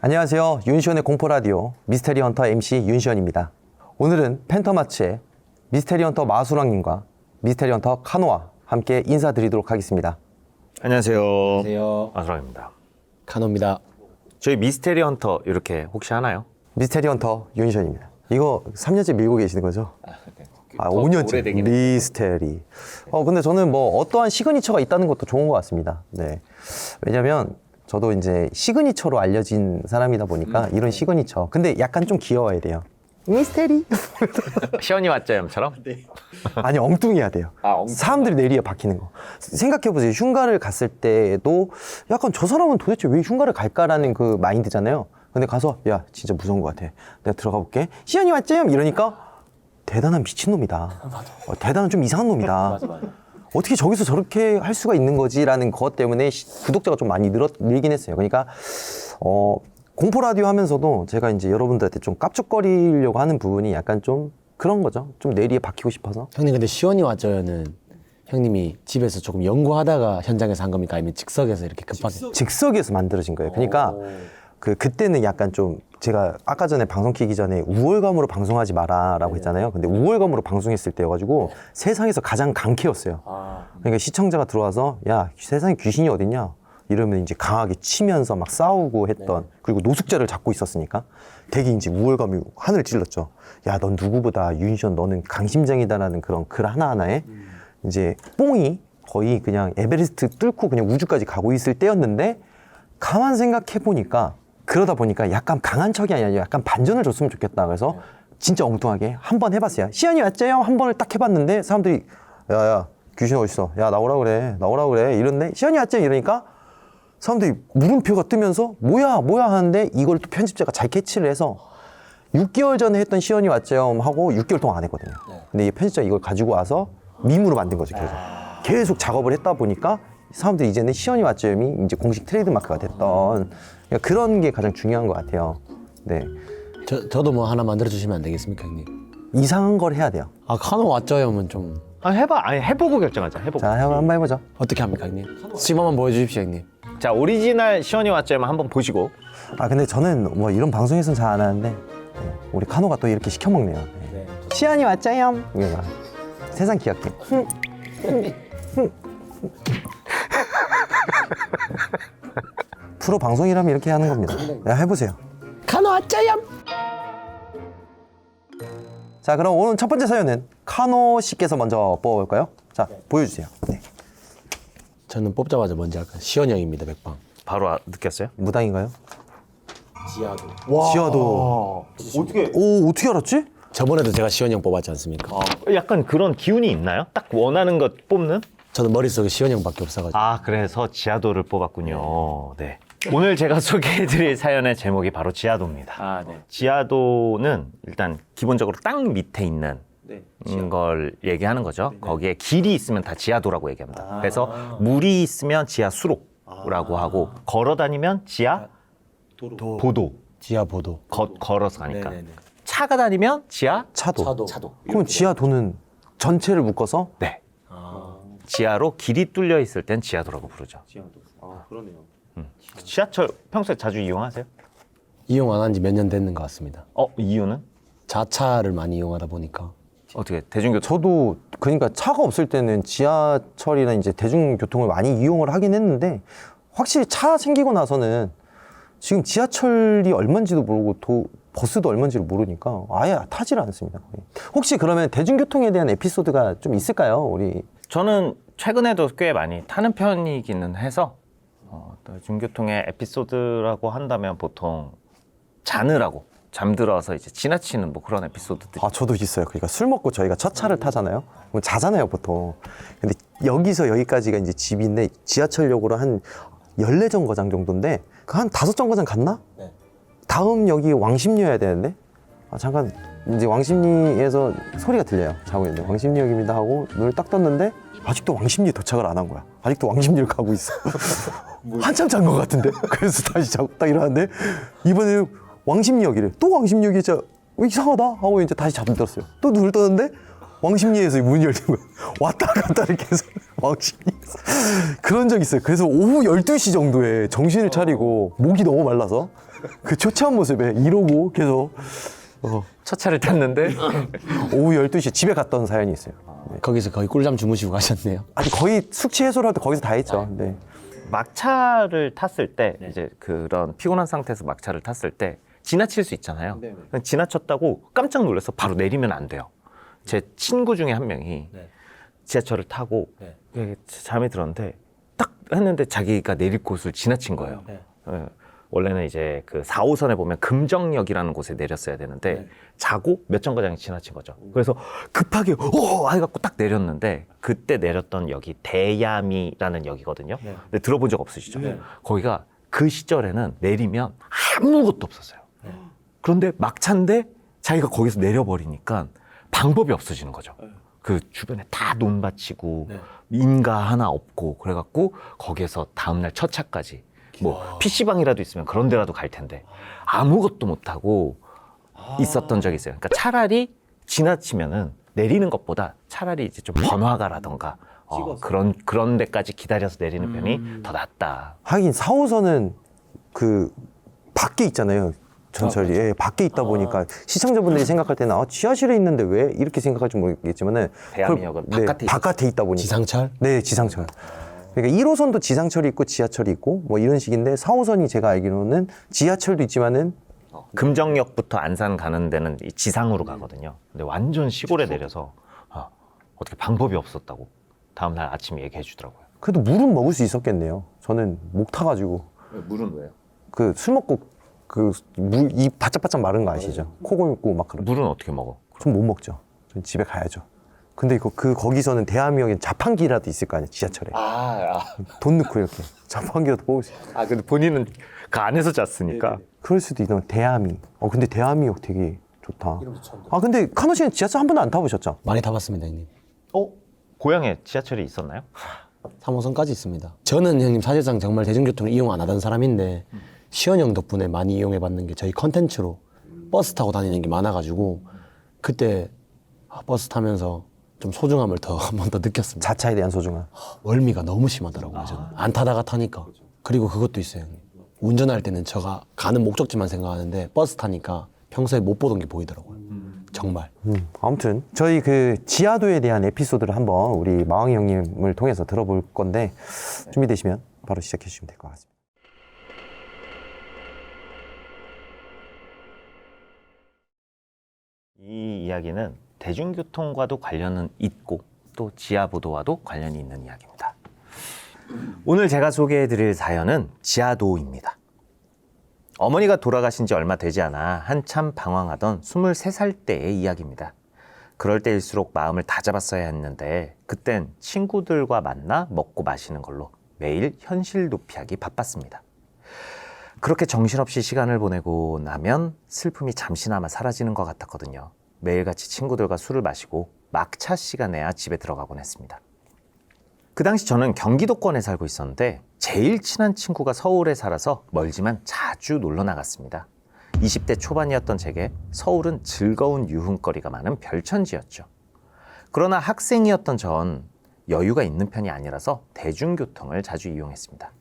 안녕하세요. 윤시원의 공포라디오 미스테리 헌터 MC 윤시원입니다. 오늘은 팬터마츠의 미스테리 헌터 마수랑님과 미스테리 헌터 카노와 함께 인사드리도록 하겠습니다. 안녕하세요. 안녕하세요. 마수랑입니다. 카노입니다. 저희 미스테리 헌터 이렇게 혹시 하나요? 미스테리 헌터 윤시원입니다. 이거 3년째 밀고 계시는 거죠? 네. 5년째 미스테리. 근데 저는 뭐 어떠한 시그니처가 있다는 것도 좋은 것 같습니다. 네. 왜냐면 저도 이제 시그니처로 알려진 사람이다 보니까 이런 시그니처. 근데 약간 좀 귀여워야 돼요. 미스테리. 시원이 왔자염처럼? 네. 아니, 엉뚱해야 돼요. 사람들이 내리에 박히는 거. 생각해보세요. 흉가를 갔을 때도 약간 저 사람은 도대체 왜 흉가를 갈까라는 그 마인드잖아요. 근데 가서 야 진짜 무서운 것 같아. 내가 들어가 볼게. 시연이 왔자염 이러니까 대단한 미친놈이다. 대단한 좀 이상한 놈이다. 맞아. 어떻게 저기서 저렇게 할 수가 있는 거지라는 것 때문에 구독자가 좀 많이 늘긴 했어요. 그러니까 공포 라디오 하면서도 제가 이제 여러분들한테 좀 깝죽거리려고 하는 부분이 약간 좀 그런 거죠. 좀 내리에 박히고 싶어서. 형님 근데 시원이 왔죠는 형님이 집에서 조금 연구하다가 현장에서 한 겁니까? 아니면 즉석에서 이렇게 급하게? 즉석에서 만들어진 거예요. 그러니까 그때는 약간 좀 제가 아까 전에 방송 키기 전에 우월감으로 방송하지 마라라고 했잖아요. 근데 우월감으로 방송했을 때여가지고 세상에서 가장 강캐였어요. 그러니까 시청자가 들어와서 야 세상에 귀신이 어딨냐 이러면 이제 강하게 치면서 막 싸우고 했던 그리고 노숙자를 잡고 있었으니까 되게 이제 우월감이 하늘 찔렀죠. 야 넌 누구보다 윤시원 너는 강심장이다라는 그런 글 하나하나에 이제 뽕이 거의 그냥 에베레스트 뚫고 그냥 우주까지 가고 있을 때였는데 가만 생각해 보니까 그러다 보니까 약간 강한 척이 아니라 약간 반전을 줬으면 좋겠다. 그래서 진짜 엉뚱하게 한 번 해봤어요. 시연이 왔자요? 한 번을 딱 해봤는데 사람들이 야야 귀신 어딨어? 야 나오라 그래 이런데 시연이 왔자요? 이러니까 사람들이 물음표가 뜨면서 뭐야 하는데 이걸 또 편집자가 잘 캐치를 해서 6개월 전에 했던 시연이 왔자요 하고 6개월 동안 안 했거든요. 근데 이 편집자가 이걸 가지고 와서 밈으로 만든 거죠. 계속 작업을 했다 보니까 사람들이 이제는 시연이 왔자요이 이제 공식 트레이드마크가 됐던 그런 게 가장 중요한 것 같아요. 네. 저도 뭐 하나 만들어 주시면 안 되겠습니까, 형님? 이상한 걸 해야 돼요. 아 카노 왔죠면 좀 해봐. 아니 해보고 결정하자. 해보고. 자, 한번 해보죠. 어떻게 합니까, 형님? 지금 한번 보여주십시오, 형님. 자 오리지널 시원이 왔자염 한번 보시고. 근데 저는 뭐 이런 방송에서는 잘 안 하는데 우리 카노가 또 이렇게 시켜먹네요. 네. 시연이 왔자요. 세상 기억해. 프로 방송이라면 이렇게 하는 겁니다. 야, 해보세요. 카노 왔죠요. 자, 그럼 오늘 첫 번째 사연은 카노 씨께서 먼저 뽑아볼까요? 자, 보여주세요. 네. 저는 뽑자마자 먼저 할까요? 시원 형입니다, 백방. 바로 느꼈어요? 무당인가요? 지하도. 지하도. 어떻게? 오, 어떻게 알았지? 저번에도 제가 시원 형 뽑았지 않습니까? 약간 그런 기운이 있나요? 딱 원하는 것 뽑는? 저는 머릿속에 시원 형밖에 없어가지고. 그래서 지하도를 뽑았군요. 네. 오늘 제가 소개해드릴 사연의 제목이 바로 지하도입니다. 네. 지하도는 일단 기본적으로 땅 밑에 있는 걸 얘기하는 거죠. 거기에 길이 있으면 다 지하도라고 얘기합니다. 그래서 물이 있으면 지하수로라고 하고 걸어 다니면 지하보도. 지하보도. 걸어서 가니까. 차가 다니면 차도. 그럼 지하도는 전체를 묶어서? 네. 지하로 길이 뚫려 있을 땐 지하도라고 부르죠. 그러네요. 지하철 평소에 자주 이용하세요? 이용 안 한 지 몇 년 됐는 것 같습니다. 이유는? 자차를 많이 이용하다 보니까. 어떻게 대중교통? 저도 그러니까 차가 없을 때는 지하철이나 이제 대중교통을 많이 이용을 하긴 했는데 확실히 차 생기고 나서는 지금 지하철이 얼마인지도 모르고 버스도 얼마인지를 모르니까 아예 타지를 않습니다. 거의. 혹시 그러면 대중교통에 대한 에피소드가 좀 있을까요? 우리 저는 최근에도 꽤 많이 타는 편이기는 해서 대중교통의 에피소드라고 한다면 보통 자느라고 잠들어서 이제 지나치는 뭐 그런 에피소드들이. 저도 있어요. 그러니까 술 먹고 저희가 첫 차를 타잖아요. 그럼 자잖아요, 보통. 근데 여기서 여기까지가 이제 집인데 지하철역으로 한 14정거장 정도인데 한 5정거장 갔나? 네. 다음 역이 왕십리여야 되는데 잠깐 이제 왕십리에서 소리가 들려요. 자고 있는데 왕십리역입니다 하고 눈을 딱 떴는데 아직도 왕십리에 도착을 안 한 거야. 아직도 왕십리를 가고 있어. 한참 잔 것 같은데. 그래서 다시 자고 딱 일어났는데 이번에는 왕십리역이래. 또 왕십리역이 진짜 이상하다 하고 이제 다시 잠들었어요. 또 눈을 떴는데 왕십리에서 문이 열린 거야. 왔다 갔다 이렇게 해서 왕십리에서 그런 적 있어요. 그래서 오후 12시 정도에 정신을 차리고 목이 너무 말라서 그 초췌한 모습에 이러고 계속 첫 차를 탔는데 오후 12시에 집에 갔던 사연이 있어요. 거기서 거의 꿀잠 주무시고 가셨네요. 아니 거의 숙취 해소를 할 때 거기서 다 했죠. 네. 막차를 탔을 때 이제 그런 피곤한 상태에서 막차를 탔을 때 지나칠 수 있잖아요. 지나쳤다고 깜짝 놀라서 바로 내리면 안 돼요. 제 친구 중에 한 명이 지하철을 타고 잠이 들었는데 딱 했는데 자기가 내릴 곳을 지나친 거예요. 예. 원래는 이제 그 4호선에 보면 금정역이라는 곳에 내렸어야 되는데 자고 몇 정거장이 지나친 거죠. 그래서 급하게 해갖고 딱 내렸는데 그때 내렸던 역이 대야미라는 역이거든요. 근데 들어본 적 없으시죠? 거기가 그 시절에는 내리면 아무것도 없었어요. 그런데 막차인데 자기가 거기서 내려버리니까 방법이 없어지는 거죠. 그 주변에 다 논밭이고 인가 하나 없고 그래갖고 거기에서 다음날 첫 차까지 뭐 PC방이라도 있으면 그런 데라도 갈 텐데 아무것도 못하고 있었던 적이 있어요. 그러니까 차라리 지나치면은 내리는 것보다 차라리 이제 좀 번화가라던가 그런 데까지 기다려서 내리는 편이 더 낫다. 하긴 4호선은 그 밖에 있잖아요. 전철이 예, 밖에 있다 보니까 시청자분들이 생각할 때는 지하실에 있는데 왜 이렇게 생각할지 모르겠지만은 대한민국은 바깥에 있다 보니까 지상철? 네, 지상철. 그러니까 1호선도 지상철이 있고 지하철이 있고 뭐 이런 식인데 4호선이 제가 알기로는 지하철도 있지만은 금정역부터 안산 가는 데는 이 지상으로 가거든요. 근데 완전 시골에 내려서 어떻게 방법이 없었다고 다음날 아침에 얘기해 주더라고요. 그래도 물은 먹을 수 있었겠네요. 저는 목 타가지고 물은 왜요? 그 술 먹고 그 물 이 바짝바짝 마른 거 아시죠? 코 골고 막 그런. 물은 어떻게 먹어? 전 못 먹죠. 전 집에 가야죠. 근데 거기서는 대한민국에 자판기라도 있을 거 아니에요, 지하철에. 돈 넣고 이렇게 자판기라도 뽑을 수 있어요. 근데 본인은 그 안에서 잤으니까. 그럴 수도 있는 대하미. 근데 대하미역 되게 좋다. 근데 카노 씨는 지하철 한 번도 안 타보셨죠? 많이 타봤습니다, 형님. 고향에 지하철이 있었나요? 3호선까지 있습니다. 저는 형님 사실상 정말 대중교통을 이용 안 하던 사람인데 시원 형 덕분에 많이 이용해봤는 게 저희 컨텐츠로 버스 타고 다니는 게 많아가지고 그때 버스 타면서 좀 소중함을 더 한 번 더 느꼈습니다. 자차에 대한 소중함. 멀미가 너무 심하더라고요. 저는 안 타다가 타니까. 그리고 그것도 있어요, 형님. 운전할 때는 제가 가는 목적지만 생각하는데 버스 타니까 평소에 못 보던 게 보이더라고요. 정말. 아무튼 저희 그 지하도에 대한 에피소드를 한번 우리 마왕이 형님을 통해서 들어볼 건데 준비되시면 바로 시작해 주시면 될 것 같습니다. 이 이야기는 대중교통과도 관련은 있고 또 지하보도와도 관련이 있는 이야기입니다. 오늘 제가 소개해드릴 사연은 지하도입니다. 어머니가 돌아가신 지 얼마 되지 않아 한참 방황하던 23살 때의 이야기입니다. 그럴 때일수록 마음을 다잡았어야 했는데 그땐 친구들과 만나 먹고 마시는 걸로 매일 현실 도피하기 바빴습니다. 그렇게 정신없이 시간을 보내고 나면 슬픔이 잠시나마 사라지는 것 같았거든요. 매일같이 친구들과 술을 마시고 막차 시간에야 집에 들어가곤 했습니다. 그 당시 저는 경기도권에 살고 있었는데 제일 친한 친구가 서울에 살아서 멀지만 자주 놀러 나갔습니다. 20대 초반이었던 제게 서울은 즐거운 유흥거리가 많은 별천지였죠. 그러나 학생이었던 전 여유가 있는 편이 아니라서 대중교통을 자주 이용했습니다.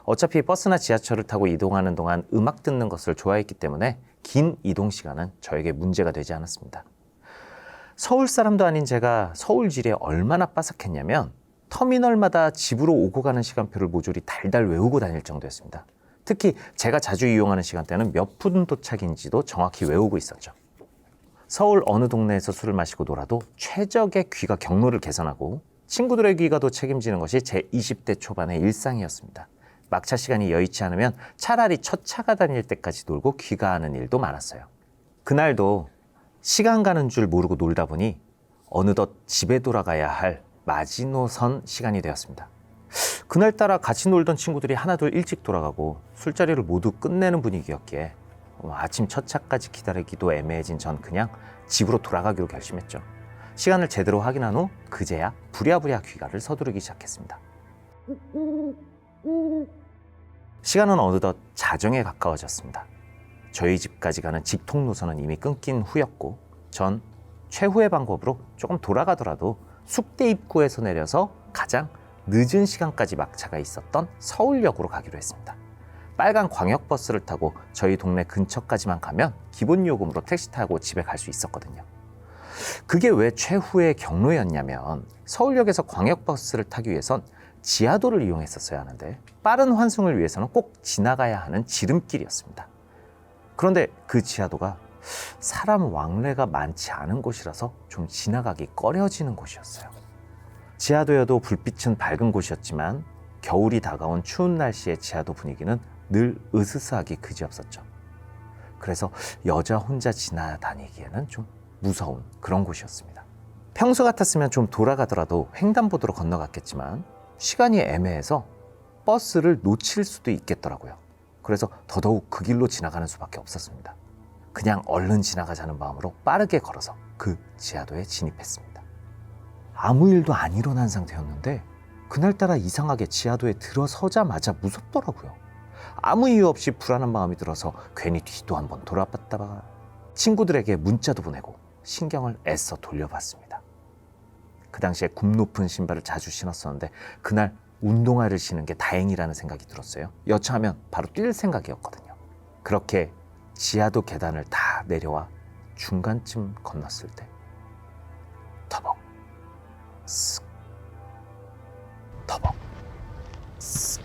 어차피 버스나 지하철을 타고 이동하는 동안 음악 듣는 것을 좋아했기 때문에 긴 이동 시간은 저에게 문제가 되지 않았습니다. 서울 사람도 아닌 제가 서울지리에 얼마나 빠삭했냐면 터미널마다 집으로 오고 가는 시간표를 모조리 달달 외우고 다닐 정도였습니다. 특히 제가 자주 이용하는 시간대는 몇 분 도착인지도 정확히 외우고 있었죠. 서울 어느 동네에서 술을 마시고 놀아도 최적의 귀가 경로를 개선하고 친구들의 귀가도 책임지는 것이 제 20대 초반의 일상이었습니다. 막차 시간이 여의치 않으면 차라리 첫 차가 다닐 때까지 놀고 귀가하는 일도 많았어요. 그날도 시간 가는 줄 모르고 놀다 보니 어느덧 집에 돌아가야 할 마지노선 시간이 되었습니다. 그날따라 같이 놀던 친구들이 하나둘 일찍 돌아가고 술자리를 모두 끝내는 분위기였기에 아침 첫 차까지 기다리기도 애매해진 전 그냥 집으로 돌아가기로 결심했죠. 시간을 제대로 확인한 후 그제야 부랴부랴 귀가를 서두르기 시작했습니다. 시간은 어느덧 자정에 가까워졌습니다. 저희 집까지 가는 직통 노선은 이미 끊긴 후였고 전 최후의 방법으로 조금 돌아가더라도 숙대 입구에서 내려서 가장 늦은 시간까지 막차가 있었던 서울역으로 가기로 했습니다. 빨간 광역버스를 타고 저희 동네 근처까지만 가면 기본 요금으로 택시 타고 집에 갈 수 있었거든요. 그게 왜 최후의 경로였냐면 서울역에서 광역버스를 타기 위해선 지하도를 이용했었어야 하는데 빠른 환승을 위해서는 꼭 지나가야 하는 지름길이었습니다. 그런데 그 지하도가 사람 왕래가 많지 않은 곳이라서 좀 지나가기 꺼려지는 곳이었어요. 지하도여도 불빛은 밝은 곳이었지만 겨울이 다가온 추운 날씨의 지하도 분위기는 늘 으스스하기 그지없었죠. 그래서 여자 혼자 지나다니기에는 좀 무서운 그런 곳이었습니다. 평소 같았으면 좀 돌아가더라도 횡단보도로 건너갔겠지만 시간이 애매해서 버스를 놓칠 수도 있겠더라고요. 그래서 더더욱 그 길로 지나가는 수밖에 없었습니다. 그냥 얼른 지나가자는 마음으로 빠르게 걸어서 그 지하도에 진입했습니다. 아무 일도 안 일어난 상태였는데 그날따라 이상하게 지하도에 들어서자마자 무섭더라고요. 아무 이유 없이 불안한 마음이 들어서 괜히 뒤도 한번 돌아봤다가 친구들에게 문자도 보내고 신경을 애써 돌려봤습니다. 그 당시에 굽 높은 신발을 자주 신었었는데 그날 운동화를 신은 게 다행이라는 생각이 들었어요. 여차하면 바로 뛸 생각이었거든요. 그렇게 지하도 계단을 다 내려와 중간쯤 건넜을 때 터벅 쓱 터벅 쓱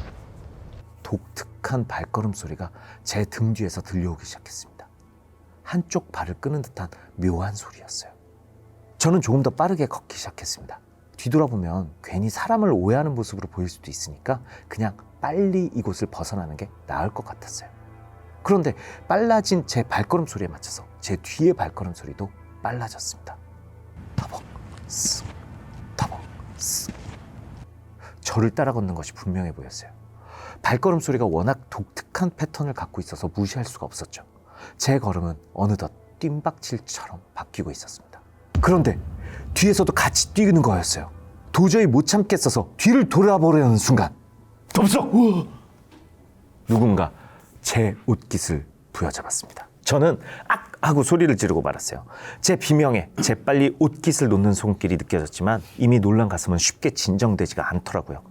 독특한 발걸음 소리가 제 등 뒤에서 들려오기 시작했습니다. 한쪽 발을 끄는 듯한 묘한 소리였어요. 저는 조금 더 빠르게 걷기 시작했습니다. 뒤돌아보면 괜히 사람을 오해하는 모습으로 보일 수도 있으니까 그냥 빨리 이곳을 벗어나는 게 나을 것 같았어요. 그런데 빨라진 제 발걸음 소리에 맞춰서 제 뒤의 발걸음 소리도 빨라졌습니다. 터벅 쓱 터벅 쓱. 저를 따라 걷는 것이 분명해 보였어요. 발걸음 소리가 워낙 독특한 패턴을 갖고 있어서 무시할 수가 없었죠. 제 걸음은 어느덧 뜀박질처럼 바뀌고 있었습니다. 그런데 뒤에서도 같이 뛰는 거였어요. 도저히 못 참겠어서 뒤를 돌아보려는 순간 덥석! 누군가 제 옷깃을 부여잡았습니다. 저는 악! 하고 소리를 지르고 말았어요. 제 비명에 재빨리 옷깃을 놓는 손길이 느껴졌지만 이미 놀란 가슴은 쉽게 진정되지가 않더라고요.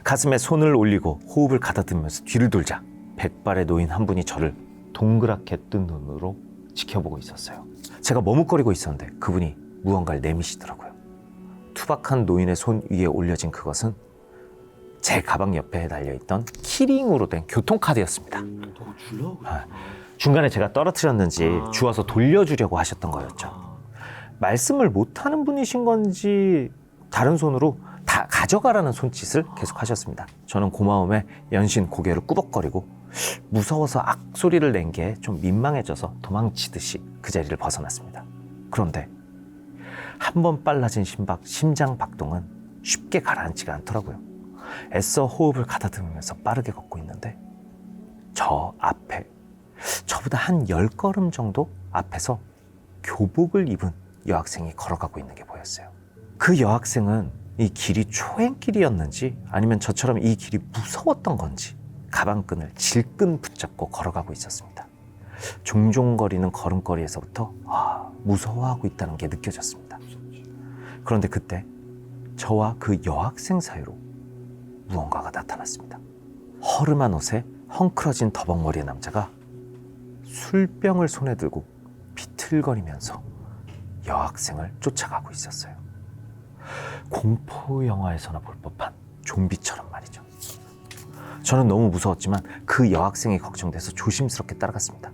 가슴에 손을 올리고 호흡을 가다듬으면서 뒤를 돌자 백발의 노인 한 분이 저를 동그랗게 뜬 눈으로 지켜보고 있었어요. 제가 머뭇거리고 있었는데 그분이 무언가를 내미시더라고요. 투박한 노인의 손 위에 올려진 그것은 제 가방 옆에 달려있던 키링으로 된 교통카드였습니다. 중간에 제가 떨어뜨렸는지 주워서 돌려주려고 하셨던 거였죠. 말씀을 못하는 분이신 건지 다른 손으로 다 가져가라는 손짓을 계속 하셨습니다. 저는 고마움에 연신 고개를 꾸벅거리고 무서워서 악 소리를 낸 게 좀 민망해져서 도망치듯이 그 자리를 벗어났습니다. 그런데 한 번 빨라진 심장 박동은 쉽게 가라앉지가 않더라고요. 애써 호흡을 가다듬으면서 빠르게 걷고 있는데 저 앞에 저보다 한 10걸음 정도 앞에서 교복을 입은 여학생이 걸어가고 있는 게 보였어요. 그 여학생은 이 길이 초행길이었는지 아니면 저처럼 이 길이 무서웠던 건지 가방끈을 질끈 붙잡고 걸어가고 있었습니다. 종종거리는 걸음걸이에서부터 무서워하고 있다는 게 느껴졌습니다. 그런데 그때 저와 그 여학생 사이로 무언가가 나타났습니다. 허름한 옷에 헝클어진 더벅머리의 남자가 술병을 손에 들고 비틀거리면서 여학생을 쫓아가고 있었어요. 공포 영화에서나 볼 법한 좀비처럼 말이죠. 저는 너무 무서웠지만 그 여학생이 걱정돼서 조심스럽게 따라갔습니다.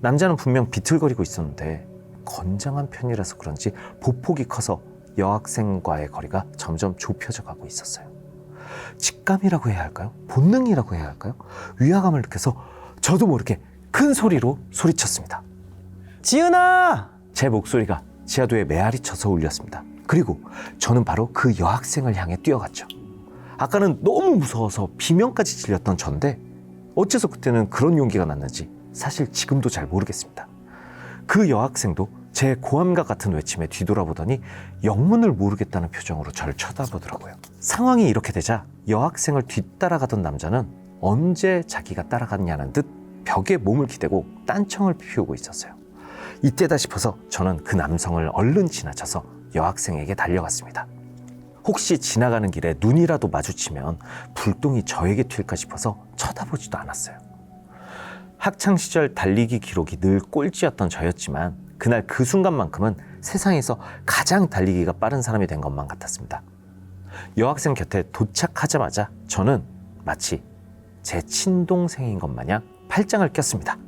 남자는 분명 비틀거리고 있었는데 건장한 편이라서 그런지 보폭이 커서 여학생과의 거리가 점점 좁혀져 가고 있었어요. 직감이라고 해야 할까요? 본능이라고 해야 할까요? 위화감을 느껴서 저도 모르게 큰 소리로 소리쳤습니다. 지은아! 제 목소리가 지하도에 메아리 쳐서 울렸습니다. 그리고 저는 바로 그 여학생을 향해 뛰어갔죠. 아까는 너무 무서워서 비명까지 질렸던 전데 어째서 그때는 그런 용기가 났는지 사실 지금도 잘 모르겠습니다. 그 여학생도 제 고함과 같은 외침에 뒤돌아보더니 영문을 모르겠다는 표정으로 저를 쳐다보더라고요. 상황이 이렇게 되자 여학생을 뒤따라가던 남자는 언제 자기가 따라갔냐는 듯 벽에 몸을 기대고 딴청을 피우고 있었어요. 이때다 싶어서 저는 그 남성을 얼른 지나쳐서 여학생에게 달려갔습니다. 혹시 지나가는 길에 눈이라도 마주치면 불똥이 저에게 튈까 싶어서 쳐다보지도 않았어요. 학창 시절 달리기 기록이 늘 꼴찌였던 저였지만 그날 그 순간만큼은 세상에서 가장 달리기가 빠른 사람이 된 것만 같았습니다. 여학생 곁에 도착하자마자 저는 마치 제 친동생인 것 마냥 팔짱을 꼈습니다.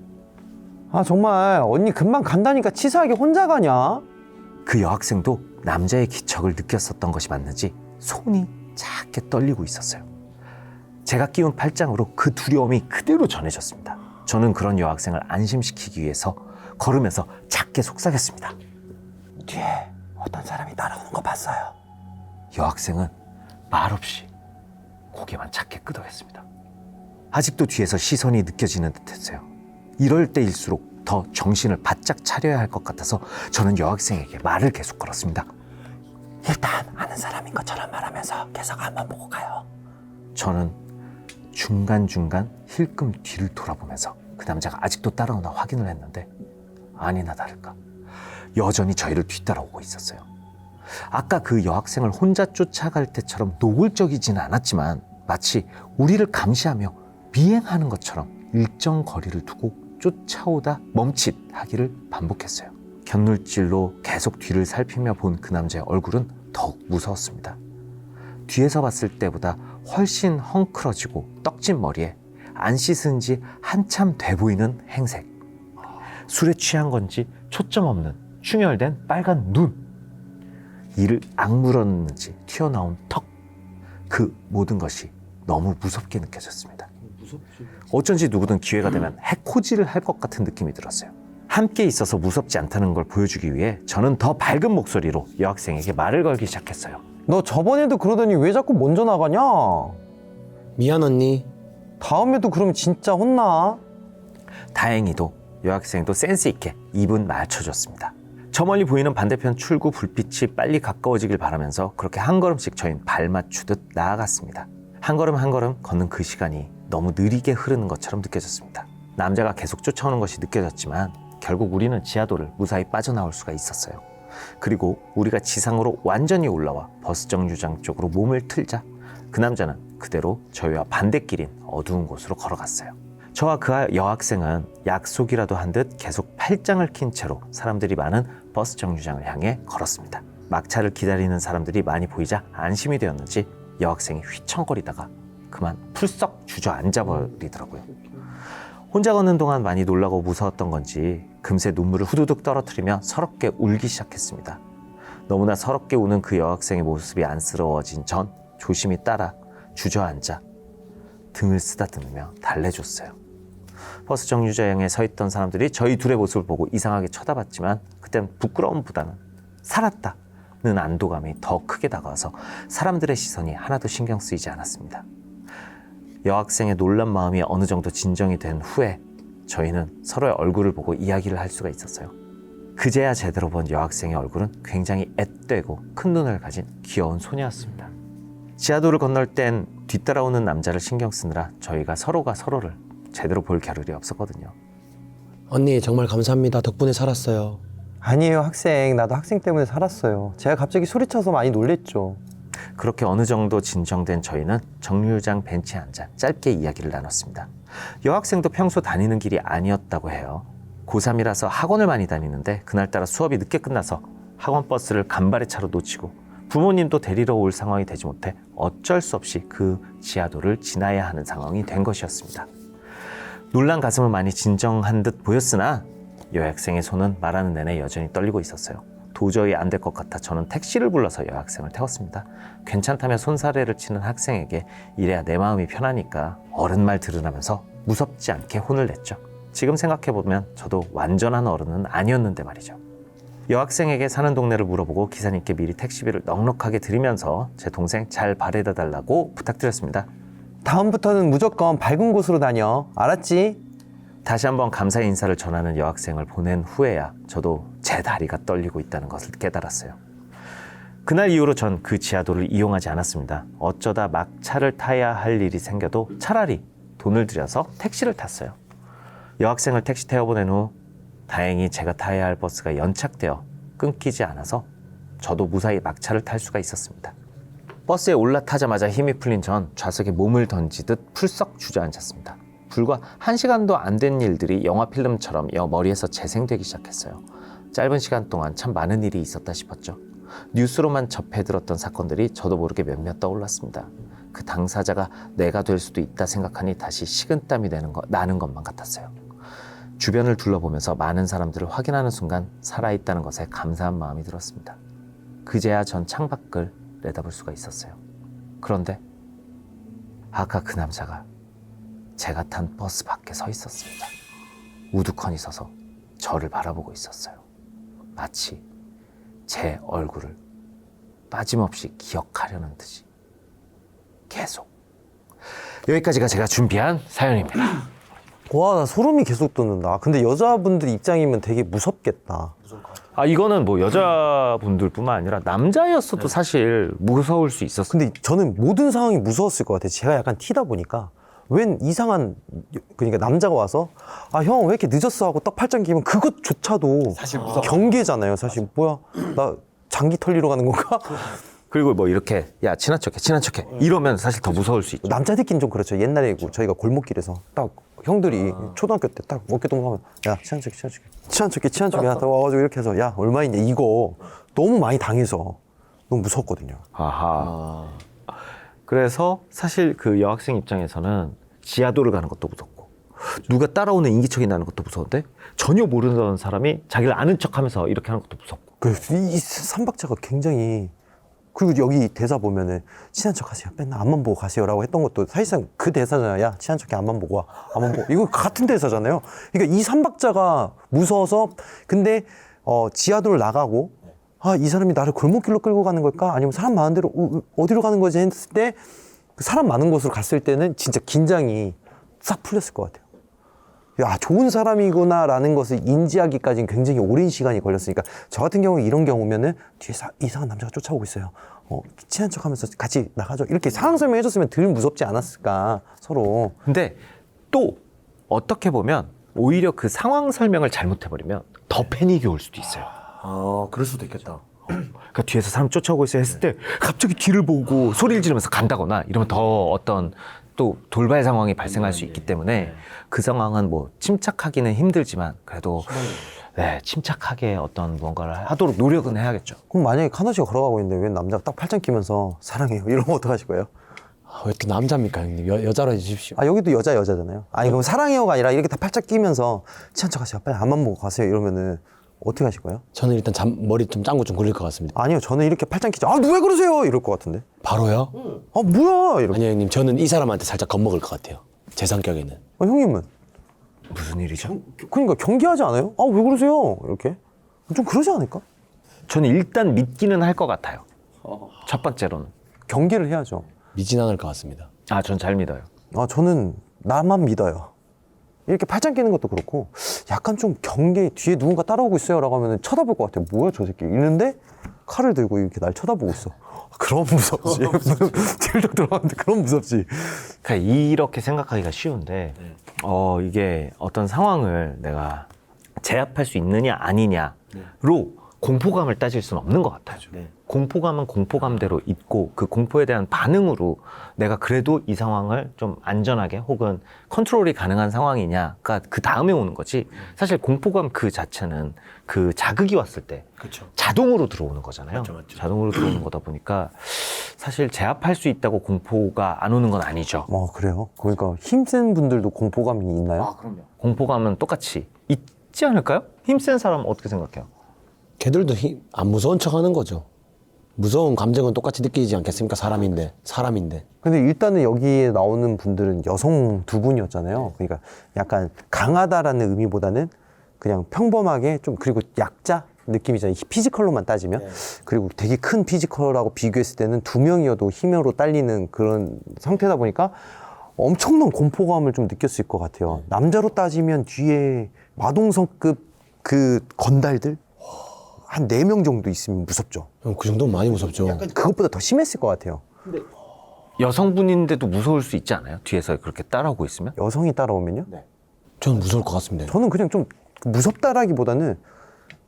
아 정말 언니 금방 간다니까 치사하게 혼자 가냐? 그 여학생도 남자의 기척을 느꼈었던 것이 맞는지 손이 작게 떨리고 있었어요. 제가 끼운 팔짱으로 그 두려움이 그대로 전해졌습니다. 저는 그런 여학생을 안심시키기 위해서 걸으면서 작게 속삭였습니다. 뒤에 어떤 사람이 따라오는 거 봤어요. 여학생은 말없이 고개만 작게 끄덕였습니다. 아직도 뒤에서 시선이 느껴지는 듯했어요. 이럴 때일수록 더 정신을 바짝 차려야 할 것 같아서 저는 여학생에게 말을 계속 걸었습니다. 일단 아는 사람인 것처럼 말하면서 계속 한번 보고 가요. 저는 중간중간 힐끔 뒤를 돌아보면서 그 남자가 아직도 따라오나 확인을 했는데 아니나 다를까 여전히 저희를 뒤따라오고 있었어요. 아까 그 여학생을 혼자 쫓아갈 때처럼 노골적이지는 않았지만 마치 우리를 감시하며 미행하는 것처럼 일정 거리를 두고 쫓아오다 멈칫하기를 반복했어요. 곁눈질로 계속 뒤를 살피며 본 그 남자의 얼굴은 더욱 무서웠습니다. 뒤에서 봤을 때보다 훨씬 헝클어지고 떡진 머리에 안 씻은 지 한참 돼 보이는 행색, 술에 취한 건지 초점 없는 충혈된 빨간 눈, 이를 악물었는지 튀어나온 턱, 그 모든 것이 너무 무섭게 느껴졌습니다. 어쩐지 누구든 기회가 되면 해코지를 할 것 같은 느낌이 들었어요. 함께 있어서 무섭지 않다는 걸 보여주기 위해 저는 더 밝은 목소리로 여학생에게 말을 걸기 시작했어요. 너 저번에도 그러더니 왜 자꾸 먼저 나가냐? 미안 언니. 다음에도 그러면 진짜 혼나. 다행히도 여학생도 센스 있게 입은 맞춰줬습니다. 저 멀리 보이는 반대편 출구 불빛이 빨리 가까워지길 바라면서 그렇게 한 걸음씩 저희는 발 맞추듯 나아갔습니다. 한 걸음 한 걸음 걷는 그 시간이 너무 느리게 흐르는 것처럼 느껴졌습니다. 남자가 계속 쫓아오는 것이 느껴졌지만 결국 우리는 지하도를 무사히 빠져나올 수가 있었어요. 그리고 우리가 지상으로 완전히 올라와 버스 정류장 쪽으로 몸을 틀자 그 남자는 그대로 저희와 반대길인 어두운 곳으로 걸어갔어요. 저와 그 여학생은 약속이라도 한 듯 계속 팔짱을 낀 채로 사람들이 많은 버스 정류장을 향해 걸었습니다. 막차를 기다리는 사람들이 많이 보이자 안심이 되었는지 여학생이 휘청거리다가 그만 풀썩 주저앉아 버리더라고요. 혼자 걷는 동안 많이 놀라고 무서웠던 건지 금세 눈물을 후두둑 떨어뜨리며 서럽게 울기 시작했습니다. 너무나 서럽게 우는 그 여학생의 모습이 안쓰러워진 전 조심히 따라 주저앉아 등을 쓰다듬으며 달래줬어요. 버스 정류장에 서 있던 사람들이 저희 둘의 모습을 보고 이상하게 쳐다봤지만 그땐 부끄러움보다는 살았다는 안도감이 더 크게 다가와서 사람들의 시선이 하나도 신경 쓰이지 않았습니다. 여학생의 놀란 마음이 어느 정도 진정이 된 후에 저희는 서로의 얼굴을 보고 이야기를 할 수가 있었어요. 그제야 제대로 본 여학생의 얼굴은 굉장히 앳되고 큰 눈을 가진 귀여운 소녀였습니다. 지하도를 건널 땐 뒤따라오는 남자를 신경 쓰느라 저희가 서로가 서로를 제대로 볼 겨를이 없었거든요. 언니 정말 감사합니다. 덕분에 살았어요. 아니에요 학생. 나도 학생 때문에 살았어요. 제가 갑자기 소리쳐서 많이 놀랬죠. 그렇게 어느 정도 진정된 저희는 정류장 벤치에 앉아 짧게 이야기를 나눴습니다. 여학생도 평소 다니는 길이 아니었다고 해요. 고3이라서 학원을 많이 다니는데 그날따라 수업이 늦게 끝나서 학원 버스를 간발의 차로 놓치고 부모님도 데리러 올 상황이 되지 못해 어쩔 수 없이 그 지하도를 지나야 하는 상황이 된 것이었습니다. 놀란 가슴은 많이 진정한 듯 보였으나 여학생의 손은 말하는 내내 여전히 떨리고 있었어요. 도저히 안 될 것 같아 저는 택시를 불러서 여학생을 태웠습니다. 괜찮다며 손사래를 치는 학생에게 이래야 내 마음이 편하니까 어른 말 들으라면서 무섭지 않게 혼을 냈죠. 지금 생각해보면 저도 완전한 어른은 아니었는데 말이죠. 여학생에게 사는 동네를 물어보고 기사님께 미리 택시비를 넉넉하게 드리면서 제 동생 잘 바래다 달라고 부탁드렸습니다. 다음부터는 무조건 밝은 곳으로 다녀. 알았지? 다시 한번 감사의 인사를 전하는 여학생을 보낸 후에야 저도 제 다리가 떨리고 있다는 것을 깨달았어요. 그날 이후로 전 그 지하도를 이용하지 않았습니다. 어쩌다 막차를 타야 할 일이 생겨도 차라리 돈을 들여서 택시를 탔어요. 여학생을 택시 태워보낸 후 다행히 제가 타야 할 버스가 연착되어 끊기지 않아서 저도 무사히 막차를 탈 수가 있었습니다. 버스에 올라타자마자 힘이 풀린 전 좌석에 몸을 던지듯 풀썩 주저앉았습니다. 불과 1시간도 안 된 일들이 영화 필름처럼 머리에서 재생되기 시작했어요. 짧은 시간 동안 참 많은 일이 있었다 싶었죠. 뉴스로만 접해 들었던 사건들이 저도 모르게 몇몇 떠올랐습니다. 그 당사자가 내가 될 수도 있다 생각하니 다시 식은땀이 나는 것만 같았어요. 주변을 둘러보면서 많은 사람들을 확인하는 순간 살아있다는 것에 감사한 마음이 들었습니다. 그제야 전 창밖을 내다볼 수가 있었어요. 그런데 아까 그 남자가 제가 탄 버스 밖에 서 있었습니다. 우두커니 서서 저를 바라보고 있었어요. 마치 제 얼굴을 빠짐없이 기억하려는 듯이. 계속. 여기까지가 제가 준비한 사연입니다. 와, 나 소름이 계속 돋는다. 근데 여자분들 입장이면 되게 무섭겠다. 이거는 뭐 여자분들뿐만 아니라 남자였어도 사실 무서울 수 있었어요. 근데 저는 모든 상황이 무서웠을 것 같아요. 제가 약간 튀다 보니까 웬 이상한, 그러니까 남자가 와서 형 왜 이렇게 늦었어 하고 딱 팔짱 끼면 그것조차도 사실 경계잖아요. 사실 뭐야, 나 장기 털리러 가는 건가? 그리고 뭐 이렇게 야 친한 척해 이러면 사실 더 무서울 수 있죠. 남자들끼리는 좀 그렇죠. 옛날에 저희가 골목길에서 딱 형들이 초등학교 때 딱 어깨 동무하면 야 친한 척해 딱 와가지고 이렇게 해서 야 얼마있냐 이거 너무 많이 당해서 너무 무섭거든요. 아하. 그래서 사실 그 여학생 입장에서는 지하도를 가는 것도 무섭고 누가 따라오는 인기척이 나는 것도 무서운데 전혀 모르는 사람이 자기를 아는 척하면서 이렇게 하는 것도 무섭고. 이 삼박자가 굉장히, 그리고 여기 대사 보면은 친한 척 하세요. 맨날 앞만 보고 가세요라고 했던 것도 사실상 그 대사잖아요. 야 친한 척해 앞만 보고 와. 앞만 보고. 이거 같은 대사잖아요. 그러니까 이 삼박자가 무서워서 근데 지하도를 나가고 이 사람이 나를 골목길로 끌고 가는 걸까? 아니면 사람 많은 데로 어디로 가는 거지 했을 때 사람 많은 곳으로 갔을 때는 진짜 긴장이 싹 풀렸을 것 같아요. 야, 좋은 사람이구나라는 것을 인지하기까지는 굉장히 오랜 시간이 걸렸으니까 저 같은 경우 이런 경우면은 뒤에서 이상한 남자가 쫓아오고 있어요. 친한 척하면서 같이 나가죠. 이렇게 상황 설명해줬으면 덜 무섭지 않았을까 서로. 근데 또 어떻게 보면 오히려 그 상황 설명을 잘못해버리면 더 패닉이 올 수도 있어요. 그럴 수도 있겠다. 그러니까 뒤에서 사람 쫓아오고 있어요 했을 때 갑자기 뒤를 보고 소리를 지르면서 간다거나 이러면 더 어떤 또 돌발 상황이 발생할 수 있기 때문에 그 상황은 뭐 침착하기는 힘들지만 그래도 침착하게 어떤 무언가를 하도록 노력은 해야겠죠. 그럼 만약에 카노 씨가 걸어가고 있는데 웬 남자가 딱 팔짱 끼면서 사랑해요 이러면 어떡하실 거예요? 왜 또 남자입니까 형님? 여자로 해주십시오. 여기도 여자잖아요. 그럼 사랑해요가 아니라 이렇게 다 팔짱 끼면서 친한 척 하세요. 빨리 앞만 보고 가세요 이러면은 어떻게 하실 거예요? 저는 일단 머리 좀 짱구 좀 굴릴 것 같습니다. 아니요, 저는 이렇게 팔짱 끼죠. 왜 그러세요? 이럴 것 같은데. 바로요? 뭐야? 이러고. 아니요 형님, 저는 이 사람한테 살짝 겁먹을 것 같아요. 제 성격에는. 형님은? 무슨 일이죠? 그러니까 경계하지 않아요? 왜 그러세요? 이렇게. 좀 그러지 않을까? 저는 일단 믿기는 할 것 같아요. 첫 번째로는. 경계를 해야죠. 믿진 않을 것 같습니다. 전 잘 믿어요. 저는 나만 믿어요. 이렇게 팔짱 끼는 것도 그렇고 약간 좀 경계, 뒤에 누군가 따라오고 있어요 라고 하면 쳐다볼 것 같아요. 뭐야 저 새끼 이러는데 칼을 들고 이렇게 날 쳐다보고 있어. 그럼 무섭지. 딜덕 들어가는데 그럼 무섭지. 그러니까 이렇게 생각하기가 쉬운데 이게 어떤 상황을 내가 제압할 수 있느냐 아니냐로 공포감을 따질 수는 없는 것 같아요. 공포감은 공포감대로 있고 그 공포에 대한 반응으로 내가 그래도 이 상황을 좀 안전하게 혹은 컨트롤이 가능한 상황이냐가 그 다음에 오는 거지. 사실 공포감 그 자체는 그 자극이 왔을 때 자동으로 들어오는 거잖아요. 자동으로 들어오는 거다 보니까 사실 제압할 수 있다고 공포가 안 오는 건 아니죠. 그래요? 그러니까 힘센 분들도 공포감이 있나요? 그럼요. 공포감은 똑같이 있지 않을까요? 힘센 사람 어떻게 생각해요? 걔들도 안 무서운 척 하는 거죠. 무서운 감정은 똑같이 느끼지 않겠습니까? 사람인데. 근데 일단은 여기에 나오는 분들은 여성 두 분이었잖아요. 그러니까 약간 강하다라는 의미보다는 그냥 평범하게 좀, 그리고 약자 느낌이잖아요. 피지컬로만 따지면. 그리고 되게 큰 피지컬하고 비교했을 때는 두 명이어도 힘으로 딸리는 그런 상태다 보니까 엄청난 공포감을 좀 느꼈을 것 같아요. 남자로 따지면 뒤에 마동석급 그 건달들 한 4명 정도 있으면 무섭죠. 그 정도면 많이 무섭죠. 그것보다 더 심했을 것 같아요. 여성분인데도 무서울 수 있지 않아요? 뒤에서 그렇게 따라오고 있으면? 여성이 따라오면요? 저는 무서울 것 같습니다. 저는 그냥 좀 무섭다라기보다는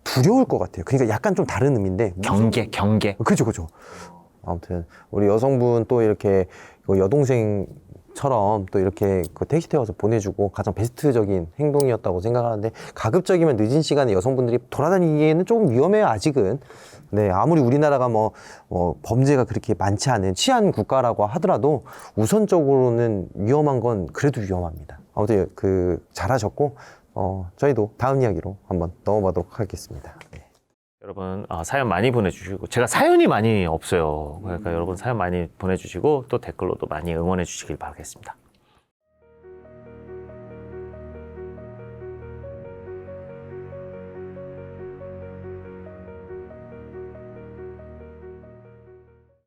두려울 것 같아요. 그러니까 약간 좀 다른 의미인데. 경계. 그죠. 아무튼 우리 여성분 또 이렇게 여동생 처럼 또 이렇게 그 택시 태워서 보내주고 가장 베스트적인 행동이었다고 생각하는데 가급적이면 늦은 시간에 여성분들이 돌아다니기에는 조금 위험해요 아직은. 네, 아무리 우리나라가 뭐 범죄가 그렇게 많지 않은 치안 국가라고 하더라도 우선적으로는 위험한 건 그래도 위험합니다. 아무튼 그 잘하셨고 저희도 다음 이야기로 한번 넘어가도록 하겠습니다. 네. 여러분 사연 많이 보내주시고 제가 사연이 많이 없어요. 그러니까 여러분 사연 많이 보내주시고 또 댓글로도 많이 응원해 주시길 바라겠습니다.